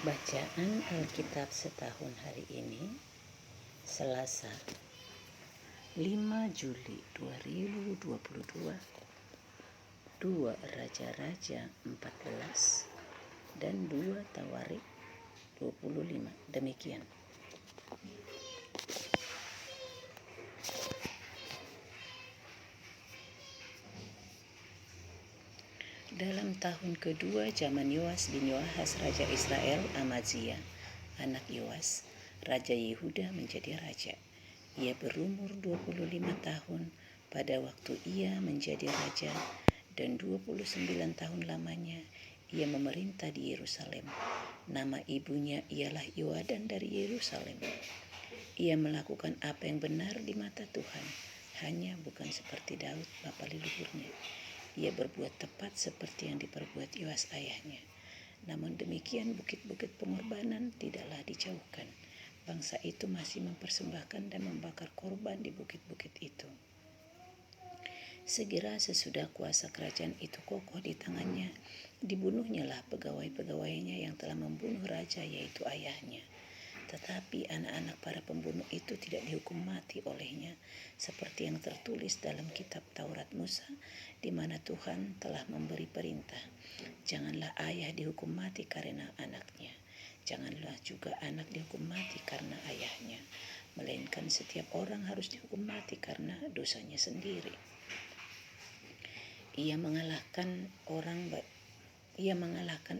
Bacaan Alkitab setahun hari ini, Selasa 5 Juli 2022, 2 Raja-Raja 14 dan 2 Tawarik 25. Demikian. Dalam tahun kedua zaman Yoas bin Yoahas Raja Israel, Amazia, anak Yoas, Raja Yehuda menjadi raja. Ia berumur 25 tahun pada waktu ia menjadi raja, dan 29 tahun lamanya ia memerintah di Yerusalem. Nama ibunya ialah Yoadan dari Yerusalem. Ia melakukan apa yang benar di mata Tuhan, hanya bukan seperti Daud bapa leluhurnya. Ia berbuat tepat seperti yang diperbuat Yoas ayahnya. Namun demikian bukit-bukit pengorbanan tidaklah dijauhkan. Bangsa itu masih mempersembahkan dan membakar korban di bukit-bukit itu. Segera sesudah kuasa kerajaan itu kokoh di tangannya, dibunuhnyalah pegawai-pegawainya yang telah membunuh raja, yaitu ayahnya. Tetapi anak-anak para pembunuh itu tidak dihukum mati olehnya, seperti yang tertulis dalam kitab Taurat Musa, di mana Tuhan telah memberi perintah, janganlah ayah dihukum mati karena anaknya, janganlah juga anak dihukum mati karena ayahnya, melainkan setiap orang harus dihukum mati karena dosanya sendiri. Ia mengalahkan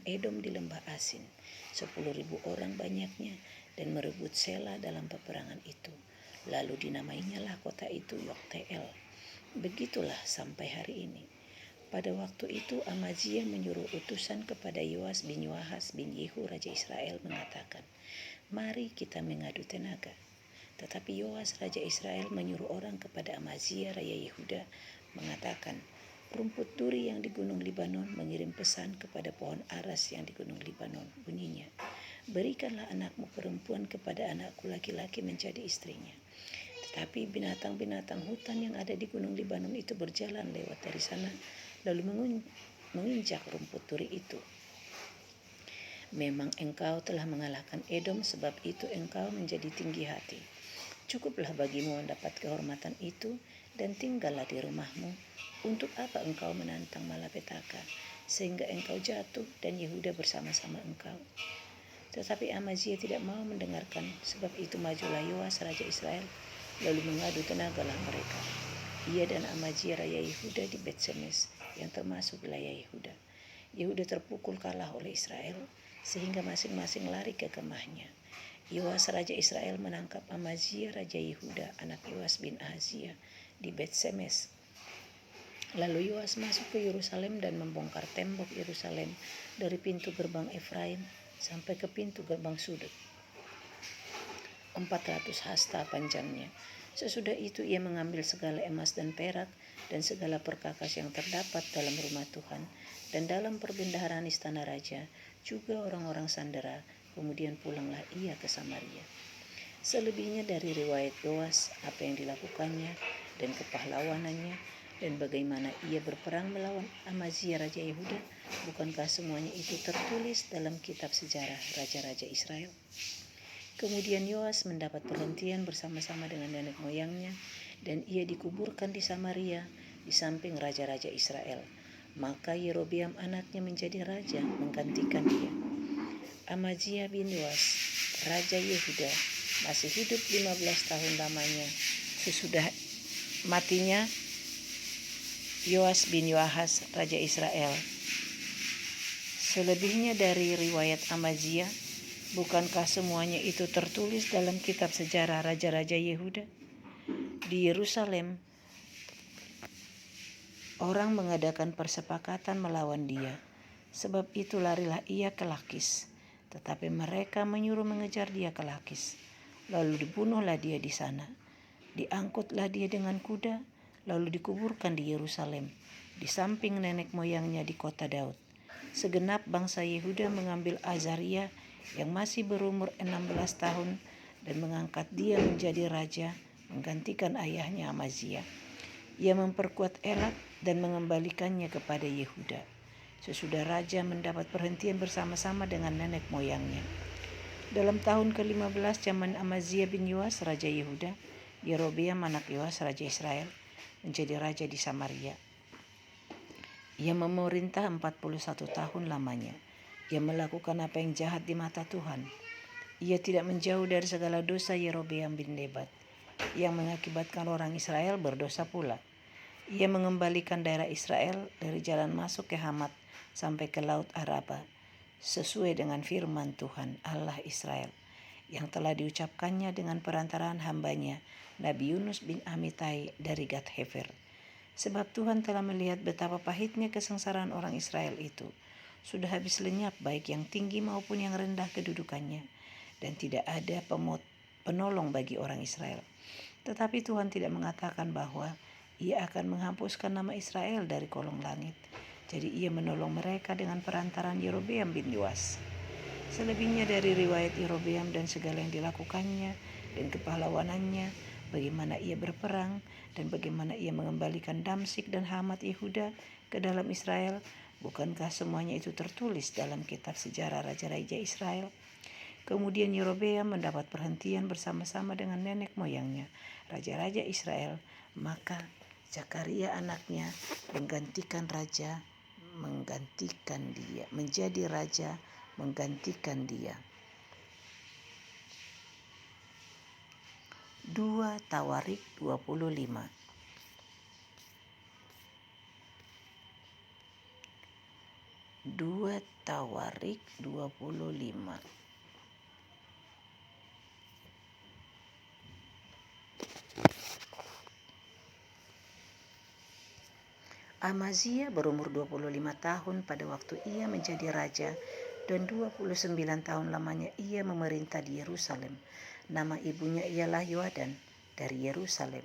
Edom di lembah Asin, 10.000 orang banyaknya, dan merebut Sela dalam peperangan itu. Lalu dinamainyalah kota itu Yokteel. Begitulah sampai hari ini. Pada waktu itu Amazia menyuruh utusan kepada Yoas bin Yoahas bin Yehu Raja Israel mengatakan, "Mari kita mengadu tenaga." Tetapi Yoas Raja Israel menyuruh orang kepada Amazia Raja Yehuda mengatakan, "Rumput duri yang di Gunung Libanon mengirim pesan kepada pohon aras yang di Gunung Libanon. Bunyinya, berikanlah anakmu perempuan kepada anakku laki-laki menjadi istrinya." Tetapi binatang-binatang hutan yang ada di Gunung Libanon itu berjalan lewat dari sana, lalu menginjak rumput duri itu. "Memang engkau telah mengalahkan Edom, sebab itu engkau menjadi tinggi hati. Cukuplah bagimu mendapat kehormatan itu, dan tinggallah di rumahmu. Untuk apa engkau menantang malapetaka, sehingga engkau jatuh dan Yehuda bersama-sama engkau?" Tetapi Amazia tidak mau mendengarkan, sebab itu majulah Yoas Raja Israel, lalu mengadu tenagalah mereka. Ia dan Amazia Raja Yehuda di Bet-Semes, yang termasuk wilayah Yehuda. Yehuda terpukul kalah oleh Israel, sehingga masing-masing lari ke kemahnya. Yoas Raja Israel menangkap Amazia Raja Yehuda, anak Yoas bin Ahazia, di Bet-Semes. Lalu Yoas masuk ke Yerusalem dan membongkar tembok Yerusalem dari pintu gerbang Efraim sampai ke pintu gerbang sudut, 400 hasta panjangnya. Sesudah itu ia mengambil segala emas dan perak dan segala perkakas yang terdapat dalam rumah Tuhan dan dalam perbendaharaan istana raja, juga orang-orang sandera. Kemudian pulanglah ia ke Samaria. Selebihnya dari riwayat Yoas, apa yang dilakukannya dan kepahlawanannya, dan bagaimana ia berperang melawan Amazia Raja Yehuda, bukankah semuanya itu tertulis dalam kitab sejarah Raja-Raja Israel? Kemudian Yoas mendapat perhentian bersama-sama dengan nenek moyangnya, dan ia dikuburkan di Samaria di samping Raja-Raja Israel. Maka Yerobeam anaknya menjadi raja menggantikan dia. Amazia bin Yoas, Raja Yehuda, masih hidup 15 tahun lamanya sesudah matinya Yoas bin Yoahas Raja Israel. Selebihnya dari riwayat Amazia, bukankah semuanya itu tertulis dalam kitab sejarah Raja-Raja Yehuda? Di Yerusalem, orang mengadakan persepakatan melawan dia. Sebab itu larilah ia ke Lakis. Tetapi mereka menyuruh mengejar dia ke Lakis. Lalu dibunuhlah dia di sana. Diangkutlah dia dengan kuda, lalu dikuburkan di Yerusalem, di samping nenek moyangnya di kota Daud. Segenap bangsa Yehuda mengambil Azaria yang masih berumur 16 tahun dan mengangkat dia menjadi raja menggantikan ayahnya Amazia. Ia memperkuat Elat dan mengembalikannya kepada Yehuda. sesudah raja mendapat perhentian bersama-sama dengan nenek moyangnya. Dalam tahun ke-15 zaman Amazia bin Yoas raja Yehuda, Yerobeam anak Yoas raja Israel menjadi raja di Samaria. Ia memerintah 41 tahun lamanya. Ia melakukan apa yang jahat di mata Tuhan. Ia tidak menjauh dari segala dosa Yerobeam bin Nebat yang mengakibatkan orang Israel berdosa pula. Ia mengembalikan daerah Israel dari jalan masuk ke Hamat sampai ke Laut Araba, sesuai dengan firman Tuhan Allah Israel, yang telah diucapkannya dengan perantaraan hambanya, Nabi Yunus bin Amitai dari Gad Hefer. Sebab Tuhan telah melihat betapa pahitnya kesengsaraan orang Israel itu. Sudah habis lenyap baik yang tinggi maupun yang rendah kedudukannya, dan tidak ada penolong bagi orang Israel. Tetapi Tuhan tidak mengatakan bahwa Ia akan menghapuskan nama Israel dari kolong langit. Jadi Ia menolong mereka dengan perantaran Yerobeam bin Yoas. Selebihnya dari riwayat Yerobeam dan segala yang dilakukannya dan kepahlawanannya, bagaimana ia berperang dan bagaimana ia mengembalikan Damsik dan Hamat Yehuda ke dalam Israel, bukankah semuanya itu tertulis dalam kitab sejarah raja-raja Israel? Kemudian Yerobeam mendapat perhentian bersama-sama dengan nenek moyangnya, raja-raja Israel. Maka Zakaria anaknya menjadi raja menggantikan dia. 2 Tawarik 25. 2 Tawarik 25. Amazia berumur 25 tahun pada waktu ia menjadi raja, dan 29 tahun lamanya ia memerintah di Yerusalem. Nama ibunya ialah Yoadan dari Yerusalem.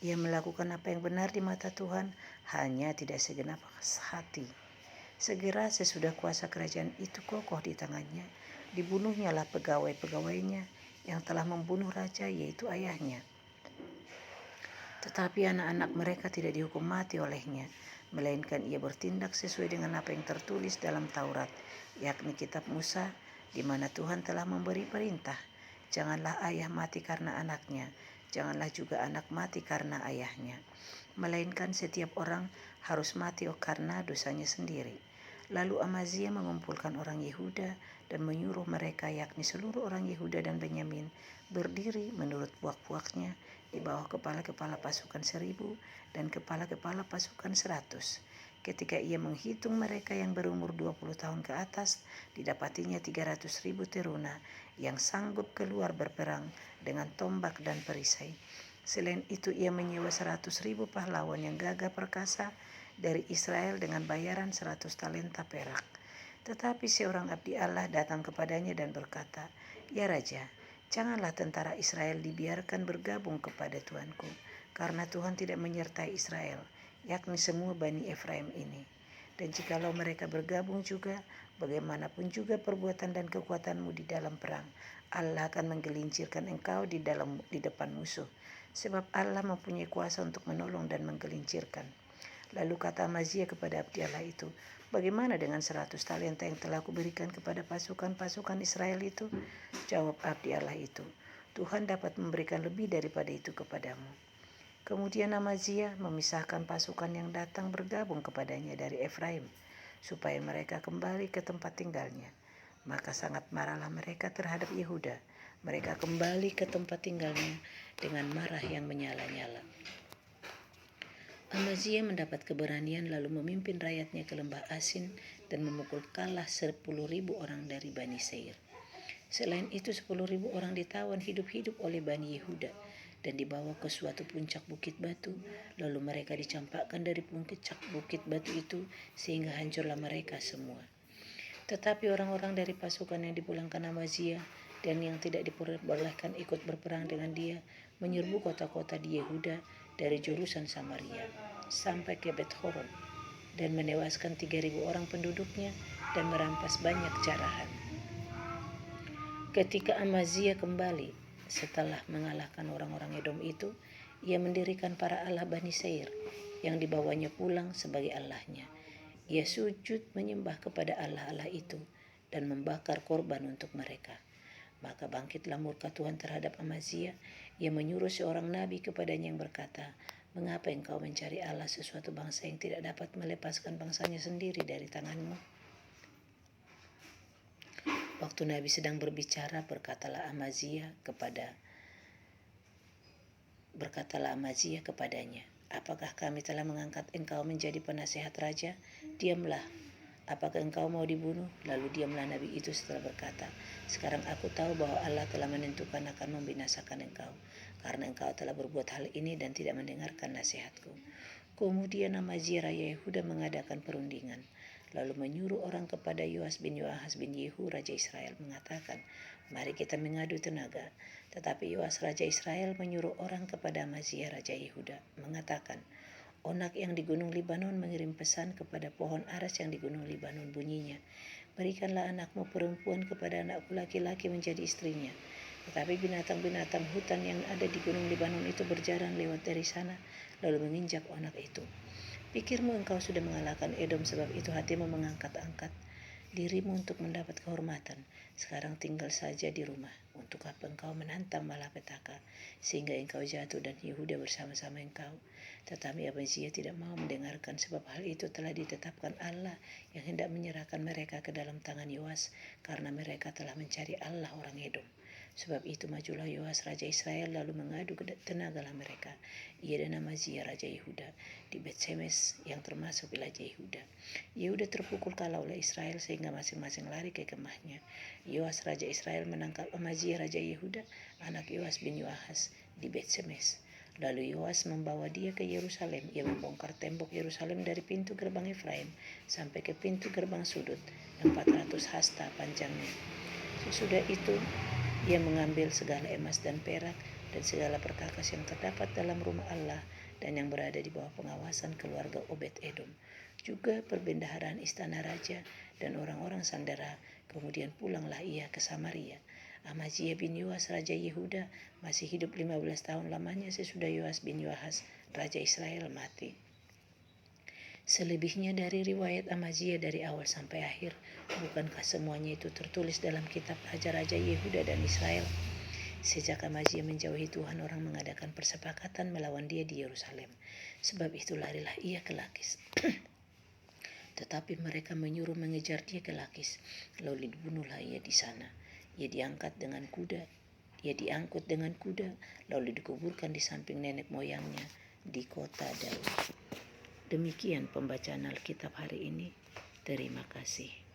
Ia melakukan apa yang benar di mata Tuhan, hanya tidak segenap hati. Segera sesudah kuasa kerajaan itu kokoh di tangannya, dibunuhnyalah pegawai-pegawainya yang telah membunuh raja, yaitu ayahnya. Tetapi anak-anak mereka tidak dihukum mati olehnya, melainkan ia bertindak sesuai dengan apa yang tertulis dalam Taurat, yakni kitab Musa, di mana Tuhan telah memberi perintah, janganlah ayah mati karena anaknya, janganlah juga anak mati karena ayahnya, melainkan setiap orang harus mati karena dosanya sendiri. Lalu Amazia mengumpulkan orang Yehuda dan menyuruh mereka, yakni seluruh orang Yehuda dan Benyamin, berdiri menurut puak-puaknya di bawah kepala-kepala pasukan 1,000 dan kepala-kepala pasukan 100. Ketika ia menghitung mereka yang berumur 20 tahun ke atas, didapatinya 300,000 teruna yang sanggup keluar berperang dengan tombak dan perisai. Selain itu ia menyewa 100,000 pahlawan yang gagah perkasa dari Israel dengan bayaran 100 talenta perak. Tetapi seorang abdi Allah datang kepadanya dan berkata, "Ya Raja, janganlah tentara Israel dibiarkan bergabung kepada Tuanku, karena Tuhan tidak menyertai Israel, yakni semua Bani Efraim ini. Dan jikalau mereka bergabung juga, bagaimanapun juga perbuatan dan kekuatanmu di dalam perang, Allah akan menggelincirkan engkau di depan musuh, sebab Allah mempunyai kuasa untuk menolong dan menggelincirkan." Lalu kata Amazia kepada abdi Allah itu, "Bagaimana dengan 100 talenta yang telah kuberikan kepada pasukan-pasukan Israel itu?" Jawab abdi Allah itu, "Tuhan dapat memberikan lebih daripada itu kepadamu." Kemudian Amazia memisahkan pasukan yang datang bergabung kepadanya dari Efraim, supaya mereka kembali ke tempat tinggalnya. Maka sangat marahlah mereka terhadap Yehuda. Mereka kembali ke tempat tinggalnya dengan marah yang menyala-nyala. Amazia mendapat keberanian lalu memimpin rakyatnya ke lembah Asin dan memukul kalah 10,000 orang dari Bani Seir. Selain itu 10,000 orang ditawan hidup-hidup oleh Bani Yehuda dan dibawa ke suatu puncak bukit batu, lalu mereka dicampakkan dari puncak bukit batu itu sehingga hancurlah mereka semua. Tetapi orang-orang dari pasukan yang dipulangkan Amazia dan yang tidak diperbolehkan ikut berperang dengan dia menyerbu kota-kota di Yehuda dari jurusan Samaria sampai ke Bet-Horon dan menewaskan 3,000 orang penduduknya dan merampas banyak jarahan. Ketika Amazia kembali setelah mengalahkan orang-orang Edom itu, ia mendirikan para Allah Bani Seir yang dibawanya pulang sebagai Allahnya. Ia sujud menyembah kepada Allah-Allah itu dan membakar korban untuk mereka. Maka bangkitlah murka Tuhan terhadap Amazia. Ia menyuruh seorang nabi kepadanya yang berkata, "Mengapa engkau mencari Allah sesuatu bangsa yang tidak dapat melepaskan bangsanya sendiri dari tanganmu?" Waktu nabi sedang berbicara, berkatalah Amazia kepadanya, "Apakah kami telah mengangkat engkau menjadi penasehat raja? Diamlah. Apakah engkau mau dibunuh?" Lalu diamlah nabi itu setelah berkata, "Sekarang aku tahu bahwa Allah telah menentukan akan membinasakan engkau, karena engkau telah berbuat hal ini dan tidak mendengarkan nasihatku." Kemudian Amazia raja Yehuda mengadakan perundingan, lalu menyuruh orang kepada Yoas bin Yoahas bin Yehu raja Israel mengatakan, "Mari kita mengadu tenaga." Tetapi Yoas raja Israel menyuruh orang kepada Amazia raja Yehuda mengatakan, "Onak yang di gunung Libanon mengirim pesan kepada pohon aras yang di gunung Libanon, bunyinya, 'Berikanlah anakmu perempuan kepada anakku laki-laki menjadi istrinya.' Tetapi binatang-binatang hutan yang ada di gunung Libanon itu berjalan lewat dari sana, lalu menginjak onak itu. Pikirmu engkau sudah mengalahkan Edom, sebab itu hatimu mengangkat-angkat dirimu untuk mendapat kehormatan. Sekarang tinggal saja di rumah. Untuk apa engkau menantang malapetaka, sehingga engkau jatuh dan Yehuda bersama-sama engkau?" Tetapi Amazia tidak mau mendengarkan, sebab hal itu telah ditetapkan Allah yang hendak menyerahkan mereka ke dalam tangan Yoas, karena mereka telah mencari Allah orang Edom. Sebab itu majulah Yoas raja Israel lalu mengadu tenagalah mereka, ia dan Amazia raja Yehuda, di Bet-Semes yang termasuk wilayah Yehuda. Yehuda terpukul kalah oleh Israel sehingga masing-masing lari ke kemahnya. Yoas raja Israel menangkap Amazia raja Yehuda, anak Yoas bin Yoahas, di Bet-Semes. Lalu Yoas membawa dia ke Yerusalem. Ia membongkar tembok Yerusalem dari pintu gerbang Efraim sampai ke pintu gerbang sudut yang 400 hasta panjangnya. Sesudah itu ia mengambil segala emas dan perak dan segala perkakas yang terdapat dalam rumah Allah dan yang berada di bawah pengawasan keluarga Obed-Edom, juga perbendaharaan istana raja dan orang-orang sandera. Kemudian pulanglah ia ke Samaria. Amazia bin Yoas raja Yehuda masih hidup 15 tahun lamanya sesudah Yoas bin Yoahas raja Israel mati. Selebihnya dari riwayat Amazia dari awal sampai akhir, bukankah semuanya itu tertulis dalam kitab raja-raja Yehuda dan Israel? Sejak Amazia menjauhi Tuhan, orang mengadakan persepakatan melawan dia di Yerusalem. Sebab itu larilah ia ke Lakis. Tetapi mereka menyuruh mengejar dia ke Lakis, lalu dibunuhlah ia di sana. Ia diangkut dengan kuda, lalu dikuburkan di samping nenek moyangnya di kota Daud. Demikian pembacaan Alkitab hari ini. Terima kasih.